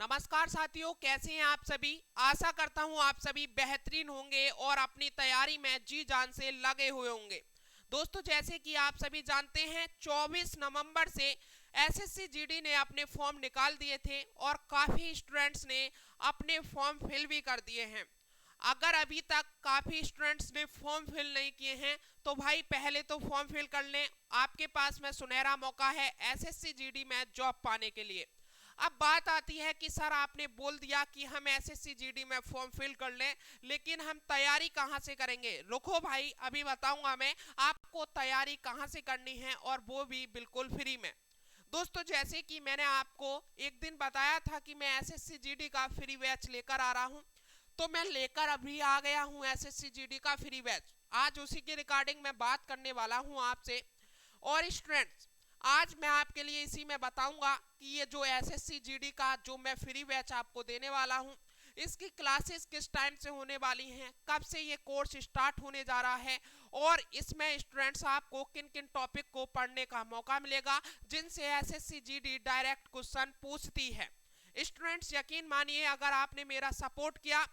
नमस्कार साथियों, कैसे हैं आप सभी। आशा करता हूं आप सभी बेहतरीन होंगे और अपनी तैयारी में जी जान से लगे हुए होंगे। दोस्तों, जैसे कि आप सभी जानते हैं 24 नवंबर से एसएससी जीडी ने अपने फॉर्म निकाल दिए थे और काफ़ी स्टूडेंट्स ने अपने फॉर्म फिल भी कर दिए हैं। अगर अभी तक काफ़ी स्टूडेंट्स ने फॉर्म फिल नहीं किए हैं तो भाई पहले तो फॉर्म फिल कर लें। आपके पास में सुनहरा मौका है एसएससी जीडी में जॉब पाने के लिए। अब बात आती है कि सर आपने बोल दिया कि हम एसएससी जीडी में फॉर्म फिल कर लें, लेकिन हम तैयारी कहाँ से करेंगे। रुको भाई, अभी बताऊंगा मैं आपको तैयारी कहाँ से करनी है, और वो भी बिल्कुल फ्री में। दोस्तों, जैसे कि मैंने आपको एक दिन बताया था कि मैं एसएससी जीडी का फ्री बैच लेकर आ रहा हूँ, तो मैं लेकर अभी आ गया हूँ एसएससी जीडी का फ्री बैच। आज उसी की रिकॉर्डिंग में बात करने वाला हूँ आपसे। और स्टूडेंट्स, आज मैं आपके लिए इसी में बताऊंगा कि ये जो एसएससी जीडी का जो मैं फ्री बैच आपको देने वाला हूँ, इसकी क्लासेस किस टाइम से होने वाली हैं, कब से ये कोर्स स्टार्ट होने जा रहा है, और इसमें स्टूडेंट्स आपको किन किन टॉपिक को पढ़ने का मौका मिलेगा जिनसे एसएससी जीडी डायरेक्ट क्वेश्चन पूछती है। स्टूडेंट्स, यकीन मानिए, अगर आपने मेरा सपोर्ट किया,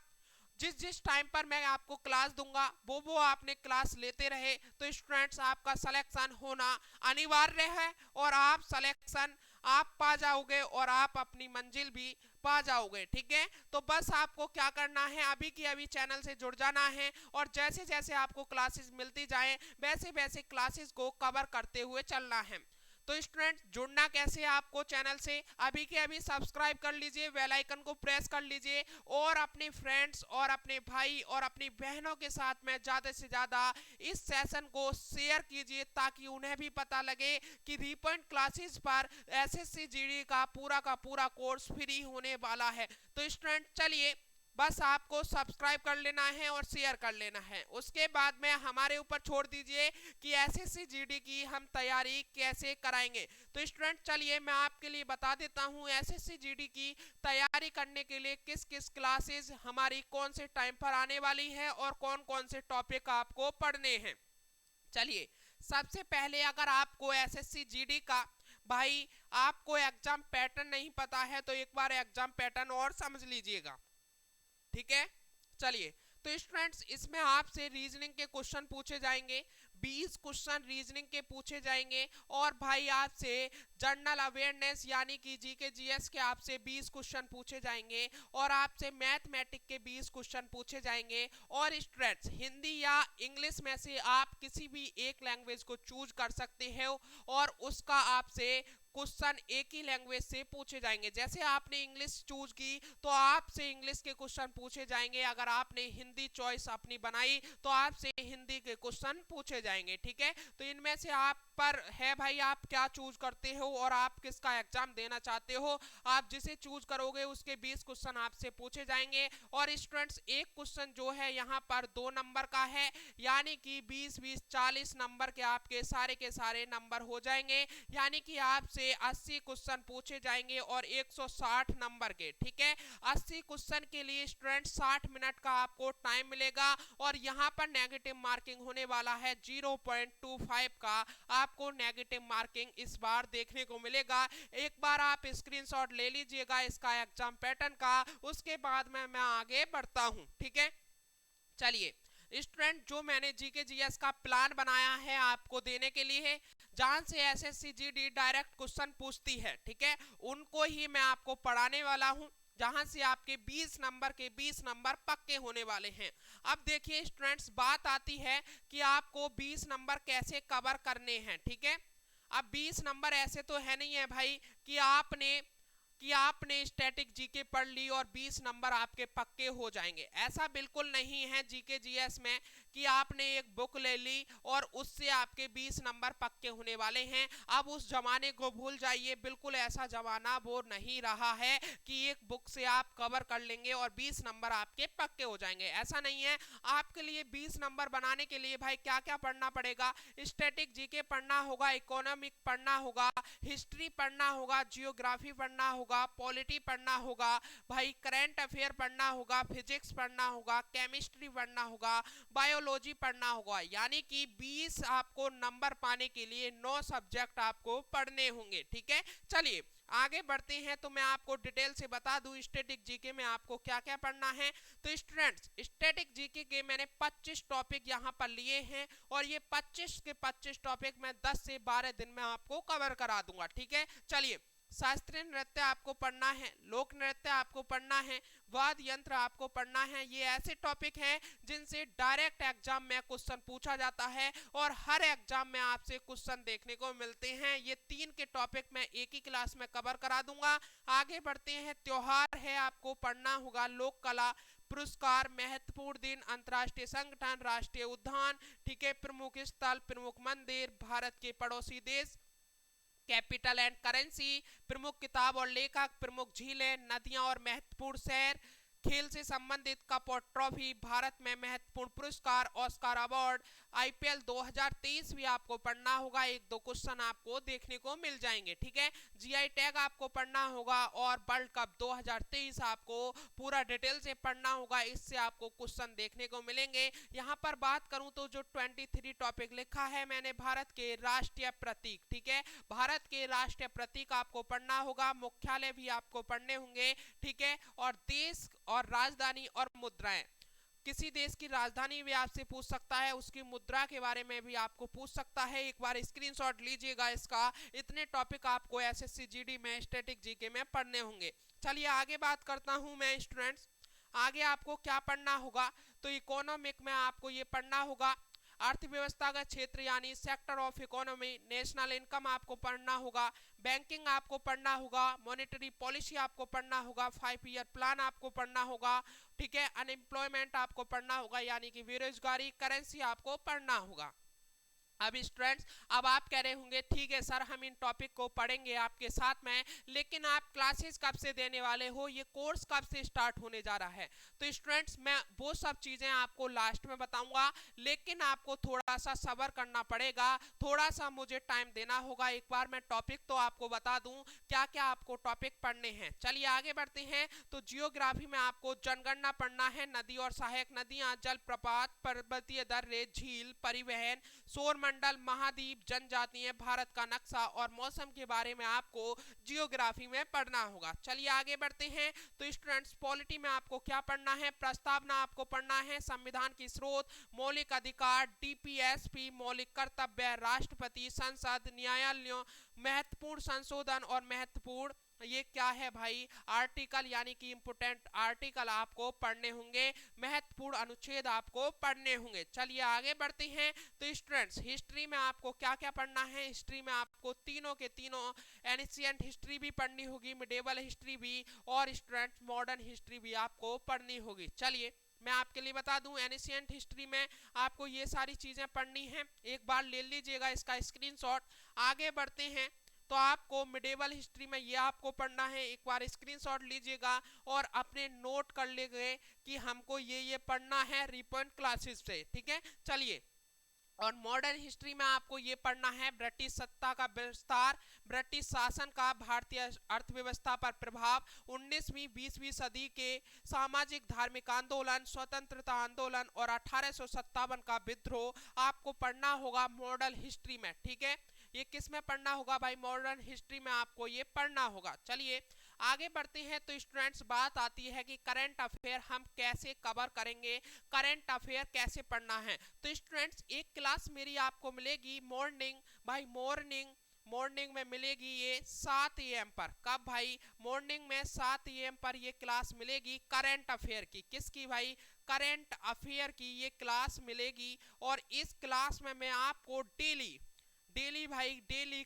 जिस जिस टाइम पर मैं आपको क्लास दूंगा वो आपने क्लास लेते रहे, तो स्टूडेंट्स आपका सिलेक्शन होना अनिवार्य है, और आप सिलेक्शन आप पा जाओगे और आप अपनी मंजिल भी पा जाओगे। ठीक है, तो बस आपको क्या करना है, अभी की अभी चैनल से जुड़ जाना है, और जैसे जैसे आपको क्लासेस मिलती जाए वैसे वैसे क्लासेस को कवर करते हुए चलना है। तो स्टूडेंट, जुड़ना कैसे आपको चैनल से, अभी के अभी सब्सक्राइब कर लीजिए, बेल आइकन को प्रेस कर लीजिए, और अपने फ्रेंड्स और अपने भाई और अपनी बहनों के साथ में ज़्यादा से ज़्यादा इस सेशन को शेयर कीजिए, ताकि उन्हें भी पता लगे कि रीपॉइंट क्लासेस पर एसएससी जीडी का पूरा कोर्स फ्री होने वाला है। तो स्टूडेंट, चलिए, बस आपको सब्सक्राइब कर लेना है और शेयर कर लेना है। उसके बाद में हमारे ऊपर छोड़ दीजिए कि एसएससी जीडी की हम तैयारी कैसे कराएंगे। तो स्टूडेंट, चलिए मैं आपके लिए बता देता हूँ एसएससी जीडी की तैयारी करने के लिए किस किस क्लासेस हमारी कौन से टाइम पर आने वाली है और कौन कौन से टॉपिक आपको पढ़ने हैं। चलिए, सबसे पहले अगर आपको एसएससी जीडी का भाई आपको एग्जाम पैटर्न नहीं पता है तो एक बार एग्जाम पैटर्न और समझ लीजिएगा। ठीक है, चलिए। तो स्टूडेंट्स, इसमें आपसे रीजनिंग के क्वेश्चन पूछे जाएंगे, 20 क्वेश्चन रीजनिंग के पूछे जाएंगे, और भाई आपसे जनरल अवेयरनेस यानी कि जीके जीएस के आपसे 20 क्वेश्चन पूछे जाएंगे, और आपसे मैथमेटिक के 20 क्वेश्चन पूछे जाएंगे। और स्टूडेंट्स, हिंदी या इंग्लिश में से आप किसी भी एक लैंग्वेज को चूज कर सकते हो, और उसका आपसे क्वेश्चन एक ही लैंग्वेज से पूछे जाएंगे। जैसे आपने इंग्लिश चूज की तो आपसे इंग्लिश के क्वेश्चन पूछे जाएंगे, अगर आपने हिंदी चॉइस अपनी बनाई तो आपसे हिंदी के क्वेश्चन पूछे जाएंगे। ठीक है, तो इनमें से आप पर है भाई आप क्या चूज करते हो और आप किसका एग्जाम देना चाहते हो। आप जिसे चूज करोगे उसके 20 क्वेश्चन आपसे पूछे जाएंगे। और स्टूडेंट्स, एक क्वेश्चन जो है यहाँ पर 2 नंबर का है, यानी कि 20 20 40 नंबर के सारे नंबर हो जाएंगे, यानी कि आपसे 80 क्वेश्चन पूछे जाएंगे और 160 नंबर के। ठीक है, 80 क्वेश्चन के लिए स्टूडेंट 60 मिनट का आपको टाइम मिलेगा, और यहाँ पर नेगेटिव मार्किंग होने वाला है 0.25 का। आपको नेगेटिव मार्किंग इस बार देखने को मिलेगा। एक बार आप स्क्रीनशॉट ले लीजिएगा इसका एग्जाम पैटर्न का, उसके बाद में मैं आगे बढ़ता हूँ। ठीक है, चलिए स्टूडेंट, जो मैंने जीके जीएस का प्लान बनाया है आपको देने के लिए, जहां से एसएससी जीडी डायरेक्ट क्वेश्चन पूछती है, ठीक है, उनको ही मैं आपको पढ़ाने वाला हूं, जहां से आपके 20 नंबर के 20 नंबर पक्के होने वाले हैं। अब देखिए स्टूडेंट्स, बात आती है कि आपको 20 नंबर कैसे कवर करने हैं। ठीक है, अब 20 नंबर ऐसे तो है नहीं है भाई कि आपने स्टैटिक जीके पढ़ ली और 20 नंबर आपके पक्के हो जाएंगे। ऐसा बिल्कुल नहीं है जीके जीएस में कि आपने एक बुक ले ली और उससे आपके 20 नंबर पक्के होने वाले हैं। अब उस जमाने को भूल जाइए, बिल्कुल ऐसा जमाना वो नहीं रहा है कि एक बुक से आप कवर कर लेंगे और 20 नंबर आपके पक्के हो जाएंगे। ऐसा नहीं है। आपके लिए 20 नंबर बनाने के लिए भाई क्या क्या पढ़ना पड़ेगा, स्टैटिक जीके पढ़ना होगा, इकोनॉमिक पढ़ना होगा, हिस्ट्री पढ़ना होगा, जियोग्राफी पढ़ना होगा, पॉलिटी पढ़ना होगा, भाई करंट अफेयर पढ़ना होगा, फिजिक्स पढ़ना होगा, केमिस्ट्री पढ़ना होगा, बायोलॉजी पढ़ना होगा। यानी कि 20 आपको नंबर पाने के लिए 9 सब्जेक्ट आपको पढ़ने होंगे। ठीक है, चलिए आगे बढ़ते हैं तो मैं आपको डिटेल से बता दूं स्टैटिक जीके में आपको क्या क्या पढ़ना है। तो स्टूडेंट्स स्टैटिक जीके के मैंने 25 टॉपिक यहाँ पर लिए हैं और ये 25 के 25 टॉपिक मैं 10 से 12 दिन में आपको कवर करा दूंगा। ठीक है, चलिए। शास्त्रीय नृत्य आपको पढ़ना है, लोक नृत्य आपको पढ़ना है, वाद्य यंत्र आपको पढ़ना है। ये ऐसे टॉपिक हैं जिनसे डायरेक्ट एग्जाम में क्वेश्चन पूछा जाता है और हर एग्जाम में आपसे क्वेश्चन देखने को मिलते हैं। ये 3 के टॉपिक मैं एक ही क्लास में कवर करा दूंगा। आगे बढ़ते हैं। त्योहार है आपको पढ़ना होगा, लोक कला, पुरस्कार, महत्वपूर्ण दिन, अंतर्राष्ट्रीय संगठन, राष्ट्रीय उद्यान, ठीक है, प्रमुख स्थल, प्रमुख मंदिर, भारत के पड़ोसी देश, कैपिटल एंड करेंसी, प्रमुख किताब और लेखक, प्रमुख झीलें, नदियां और महत्वपूर्ण शहर, खेल से संबंधित कप और ट्रॉफी, भारत में महत्वपूर्ण पुरस्कार, ऑस्कर अवार्ड, आईपीएल 2023 भी आपको पढ़ना होगा। एक दो क्वेश्चन आपको देखने को मिल जाएंगे। ठीक है, जीआई टैग आपको पढ़ना होगा और वर्ल्ड कप 2023 आपको पूरा डिटेल से पढ़ना होगा। इससे आपको क्वेश्चन देखने को मिलेंगे। यहाँ पर बात करूं तो जो 23 टॉपिक लिखा है मैंने, भारत के राष्ट्रीय प्रतीक, ठीक है, भारत के राष्ट्रीय प्रतीक आपको पढ़ना होगा। मुख्यालय भी आपको पढ़ने होंगे। ठीक है, और देश और राजधानी और मुद्राएं, किसी देश की राजधानी भी आपसे पूछ सकता है, उसकी मुद्रा के बारे में भी आपको पूछ सकता है। एक बार स्क्रीनशॉट लीजिएगा इसका। इतने टॉपिक आपको एसएससी जीडी में स्टैटिक जीके में पढ़ने होंगे। चलिए आगे बात करता हूं मैं स्टूडेंट्स। आगे आपको क्या पढ़ना होगा, तो इकोनॉमिक में आपको ये पढ़ना होगा, अर्थव्यवस्था का क्षेत्र यानी sector of economy, national income आपको पढ़ना होगा, बैंकिंग आपको पढ़ना होगा, मॉनेटरी पॉलिसी आपको पढ़ना होगा, 5 ईयर प्लान आपको पढ़ना होगा। ठीक है, अनएम्प्लॉयमेंट आपको पढ़ना होगा यानी कि बेरोजगारी, करेंसी आपको पढ़ना होगा। अब स्टूडेंट्स, अब आप कह रहे होंगे ठीक है सर हम इन टॉपिक को पढ़ेंगे आपके साथ में, लेकिन आप क्लासेस कब से देने वाले हो, ये कोर्स कब से स्टार्ट होने जा रहा है। तो स्टूडेंट्स मैं वो सब चीजें आपको लास्ट में बताऊंगा, लेकिन आपको थोड़ा सा सब्र करना पड़ेगा, थोड़ा सा मुझे टाइम देना होगा। एक बार मैं टॉपिक तो आपको बता दूं क्या क्या आपको टॉपिक पढ़ने हैं। चलिए आगे बढ़ते हैं। तो जियोग्राफी में आपको जनगणना पढ़ना है, नदी और सहायक नदियां, जल प्रपात, पर्वतीय दर्रे, झील, परिवहन, सौर मंडल, महाद्वीप, जनजातीय, भारत का नक्शा और मौसम के बारे में आपको जियोग्राफी में पढ़ना होगा। चलिए आगे बढ़ते हैं। तो स्टूडेंट्स पॉलिटी में आपको क्या पढ़ना है, प्रस्तावना आपको पढ़ना है, संविधान की स्रोत, मौलिक अधिकार, डीपीएसपी, मौलिक कर्तव्य, राष्ट्रपति, संसद, न्यायालयों, महत्वपूर्ण संशोधन और महत्वपूर्ण, ये क्या है भाई, आर्टिकल यानी कि इंपोर्टेंट आर्टिकल आपको पढ़ने होंगे, महत्वपूर्ण अनुच्छेद आपको पढ़ने होंगे। चलिए आगे बढ़ते हैं। तो स्टूडेंट्स हिस्ट्री में आपको क्या क्या पढ़ना है, हिस्ट्री में आपको तीनों के तीनों, एनिशियंट हिस्ट्री भी पढ़नी होगी, मिडेवल हिस्ट्री भी, और स्टूडेंट्स मॉडर्न हिस्ट्री भी आपको पढ़नी होगी। चलिए मैं आपके लिए बता दूं, एनिशियंट हिस्ट्री में आपको ये सारी चीजें पढ़नी है, एक बार ले लीजिएगा इसका स्क्रीनशॉट। आगे बढ़ते हैं। तो आपको मिडेवल हिस्ट्री में ये आपको पढ़ना है, एक बार स्क्रीनशॉट लीजिएगा और अपने नोट कर लीजिए कि हमको ये पढ़ना है रिपॉइंट क्लासेस से। ठीक है, चलिए। और मॉडर्न हिस्ट्री में आपको ये पढ़ना है, ब्रिटिश सत्ता का विस्तार, ब्रिटिश शासन का भारतीय अर्थव्यवस्था पर प्रभाव, 19वीं 20वीं सदी के सामाजिक धार्मिक आंदोलन, स्वतंत्रता आंदोलन और 1857 का विद्रोह आपको पढ़ना होगा मॉडर्न हिस्ट्री में। ठीक है, ये किस में पढ़ना होगा भाई, मॉडर्न हिस्ट्री में आपको ये पढ़ना होगा। चलिए आगे बढ़ते हैं। तो स्टूडेंट्स बात आती है कि करंट अफेयर हम कैसे कवर करेंगे, करंट अफेयर कैसे पढ़ना है। तो स्टूडेंट्स एक क्लास मेरी आपको मिलेगी मॉर्निंग, भाई मॉर्निंग में मिलेगी ये 7 AM पर। कब भाई, मॉर्निंग में 7 AM पर ये क्लास मिलेगी करंट अफेयर की। किसकी भाई, करंट अफेयर की ये क्लास मिलेगी। और इस क्लास में मैं आपको डेली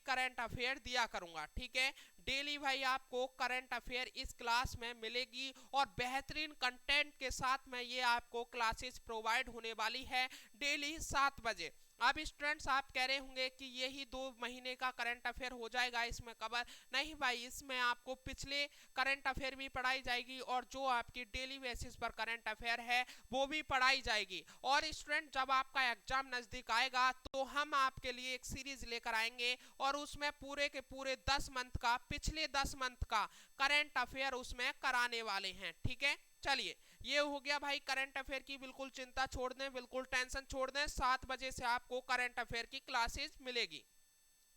करंट अफेयर दिया करूंगा। ठीक है, डेली भाई आपको करंट अफेयर इस क्लास में मिलेगी और बेहतरीन कंटेंट के साथ में ये आपको क्लासेस प्रोवाइड होने वाली है डेली 7 बजे। अब स्टूडेंट्स आप कह रहे होंगे कि यही 2 महीने का करंट अफेयर हो जाएगा इसमें कवर, नहीं भाई, इसमें आपको पिछले करंट अफेयर भी पढ़ाई जाएगी और जो आपकी डेली बेसिस पर करंट अफेयर है वो भी पढ़ाई जाएगी। और स्टूडेंट जब आपका एग्जाम नजदीक आएगा तो हम आपके लिए एक सीरीज लेकर आएंगे और उसमें पूरे के पूरे 10 मंथ का, पिछले 10 मंथ का करंट अफेयर उसमें कराने वाले हैं। ठीक है, चलिए ये हो गया भाई करंट अफेयर की। बिल्कुल चिंता छोड़ दें, बिल्कुल टेंशन छोड़ दें, 7 बजे से आपको करंट अफेयर की क्लासेस मिलेगी।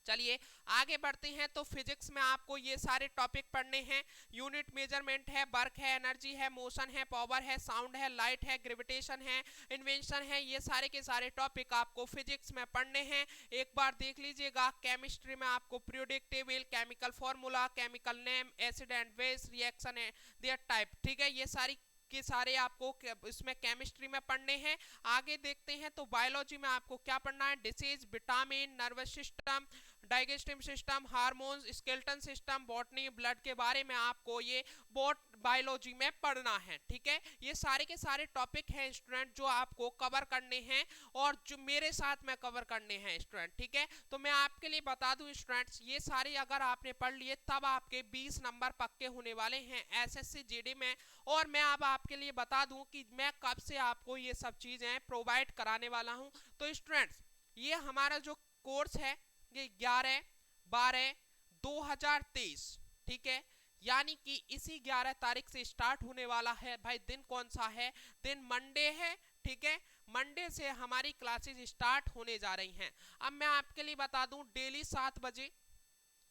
चलिए आगे बढ़ते हैं। तो फिजिक्स में आपको ये सारे टॉपिक पढ़ने हैं। यूनिट मेजरमेंट है, वर्क है, एनर्जी है, मोशन है, पावर है, साउंड है, लाइट है, ग्रेविटेशन है, इन्वेंशन है, ये सारे के सारे टॉपिक आपको फिजिक्स में पढ़ने हैं। एक बार देख लीजिएगा। केमिस्ट्री में आपको periodic table, chemical formula, chemical name, acid and base, reaction है, देयर टाइप, ठीक है, ये सारी के सारे आपको इसमें केमिस्ट्री में पढ़ने हैं। आगे देखते हैं तो बायोलॉजी में आपको क्या पढ़ना है, disease, vitamin, nervous system, digestive system, hormones, skeleton system, botany, blood के बारे में आपको ये बायोलॉजी में पढ़ना है, ठीक है। ये सारे के सारे टॉपिक हैं स्टूडेंट जो आपको कवर करने हैं और जो मेरे साथ में कवर करने हैं स्टूडेंट, ठीक है। तो मैं आपके लिए बता दूं स्टूडेंट्स, ये सारे अगर आपने पढ़ लिए तब आपके 20 नंबर पक्के होने वाले हैं एसएससी जीडी में। और मैं अब आपके लिए बता दूं कि मैं कब से आपको ये सब चीजें प्रोवाइड कराने वाला हूं। तो स्टूडेंट्स ये हमारा जो कोर्स है ये 11/12/2023, ठीक है, यानी कि इसी 11 तारीख से स्टार्ट होने वाला है। भाई दिन कौन सा है, दिन मंडे है, ठीक है। मंडे से हमारी क्लासेस स्टार्ट होने जा रही हैं। अब मैं आपके लिए बता दूं डेली 7 बजे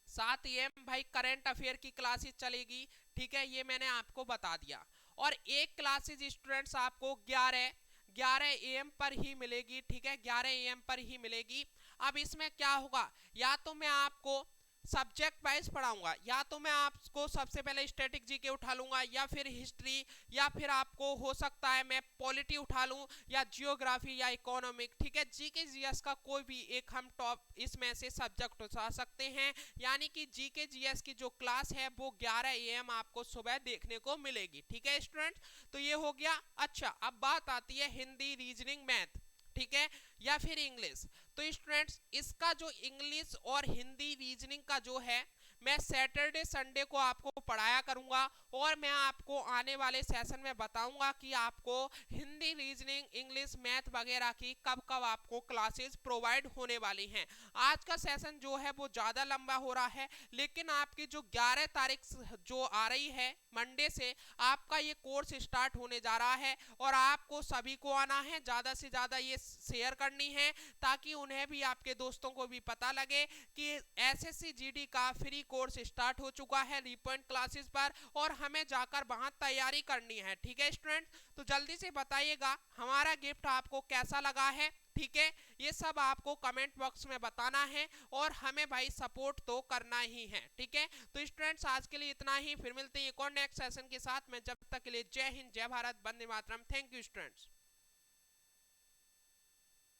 7 AM भाई करंट अफेयर की क्लासेस चलेगी, ठीक है, ये मैंने आपको बता दिया। और एक क्लासेस स्टूडेंट्स आपको 11 AM पर ही मिलेगी, ठीक है, 11 AM पर ही मिलेगी। अब इसमें क्या होगा, या तो मैं आपको सब्जेक्ट वाइज पढ़ाऊंगा, या तो मैं आपको सबसे पहले स्टैटिक जीके उठा लूंगा, या फिर हिस्ट्री, या फिर आपको हो सकता है मैं पॉलिटी उठा लूं, या जियोग्राफी, या इकोनॉमिक, ठीक है। जीके जीएस का कोई भी एक हम टॉप इसमें से सब्जेक्ट उठा सकते हैं। यानी कि जीके जीएस की जो क्लास है वो 11 AM आपको सुबह देखने को मिलेगी, ठीक है स्टूडेंट। तो ये हो गया। अच्छा अब बात आती है हिंदी, रीजनिंग, मैथ, ठीक है, या फिर इंग्लिश। तो स्टूडेंट्स इसका जो इंग्लिश और हिंदी रीजनिंग का जो है मैं सैटरडे संडे को आपको पढ़ाया करूंगा। और मैं आपको आने वाले सेशन में बताऊंगा कि आपको हिंदी, रीजनिंग, इंग्लिश, मैथ वगैरह की कब कब आपको क्लासेस प्रोवाइड होने वाली हैं। आज का सेशन जो है वो ज़्यादा लंबा हो रहा है, लेकिन आपकी जो 11 तारीख जो आ रही है मंडे से आपका ये कोर्स स्टार्ट होने जा रहा है। और आपको सभी को आना है, ज़्यादा से ज़्यादा ये शेयर करनी है ताकि उन्हें भी, आपके दोस्तों को भी पता लगे कि एसएससी जीडी का फ्री कोर्स स्टार्ट हो चुका है रीपॉइंट क्लासेस पर, और हमें जाकर वहां तैयारी करनी है, ठीक है स्टूडेंट। तो जल्दी से बताइएगा हमारा गिफ्ट आपको कैसा लगा है, ठीक है, ये सब आपको कमेंट बॉक्स में बताना है और हमें भाई सपोर्ट तो करना ही है, ठीक है। तो स्टूडेंट्स आज के लिए इतना ही, फिर मिलते हैं एक और नेक्स्ट सेशन के साथ में। जब तक के लिए जय हिंद, जय भारत, वंदे मातरम। Thank you students.